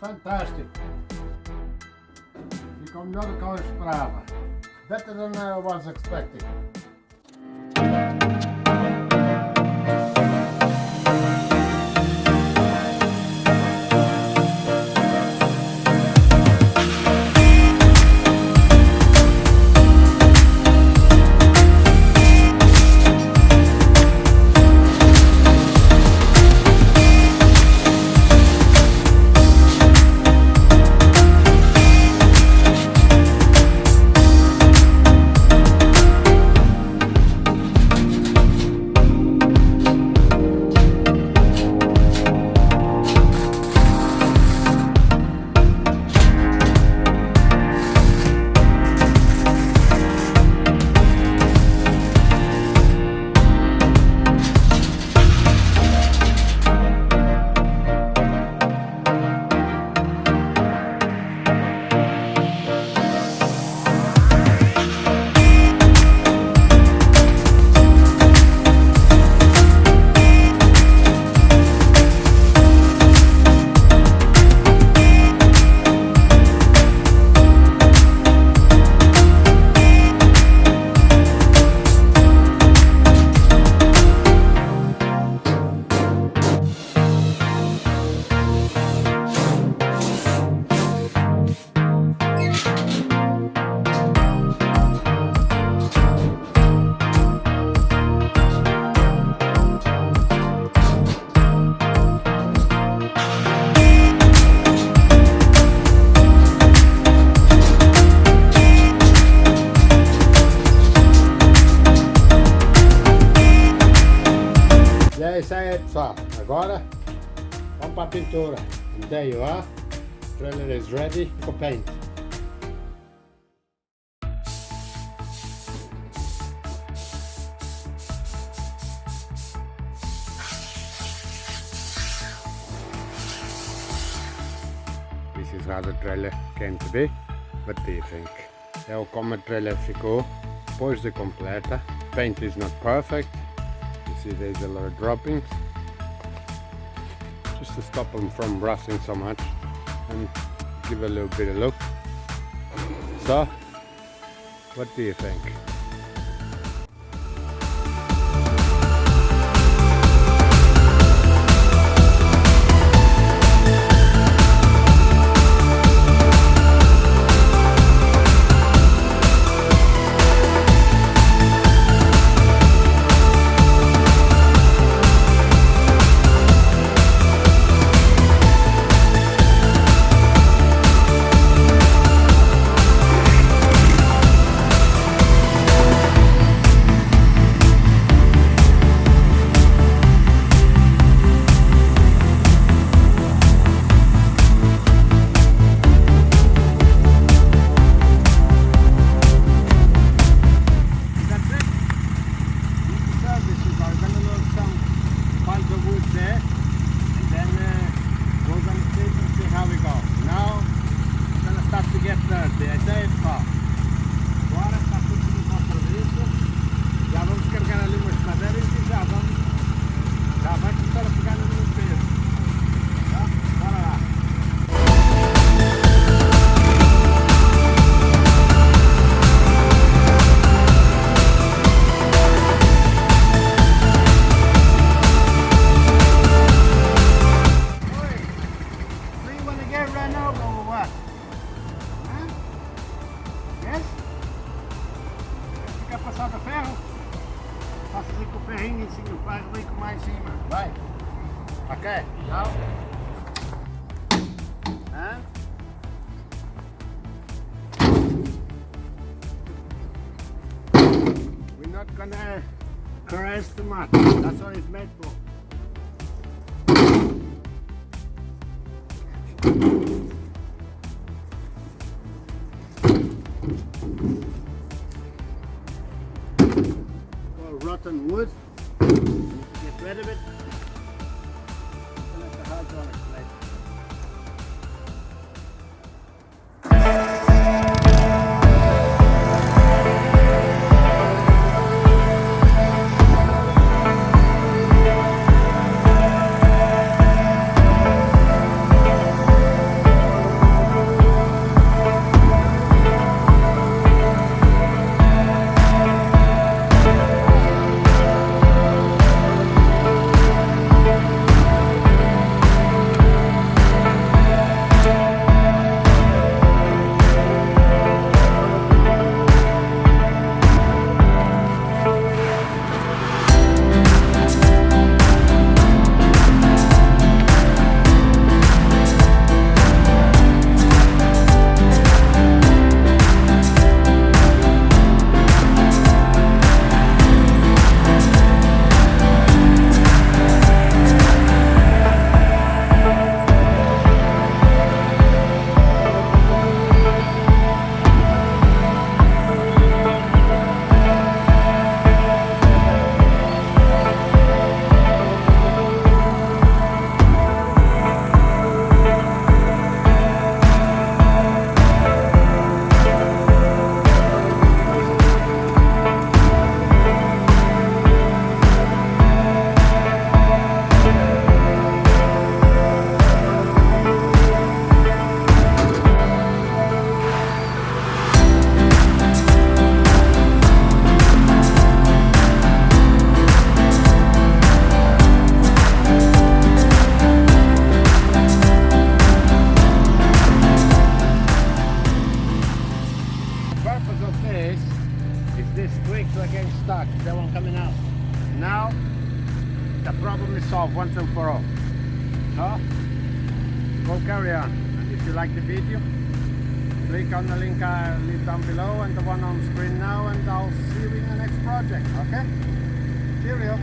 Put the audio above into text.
fantástico. Ficou melhor do que eu esperava. Better than I was expecting. É isso aí, pessoal. Agora vamos para a pintura. And there you are. Trailer is ready for paint. This is how the trailer came to be. What do you think? É como a trailer ficou depois de completa. Paint is not perfect. You see there's a lot of droppings. Just to stop them from rusting so much and give a little bit of look. So, what do you think? Passada ferro, passa assim com o ferrinho em cima, faz ali com mais em cima, vai, ok, tchau. We're not gonna caress too much, that's what it's made for. Rotten wood, get rid of it, and let the hydraulic plate. purpose of this is this twig to again stuck, that one coming out. Now the problem is solved once and for all. So we'll carry on, and if you like the video, click on the link I leave down below and the one on screen now, and I'll see you in the next project. Okay? Cheerio!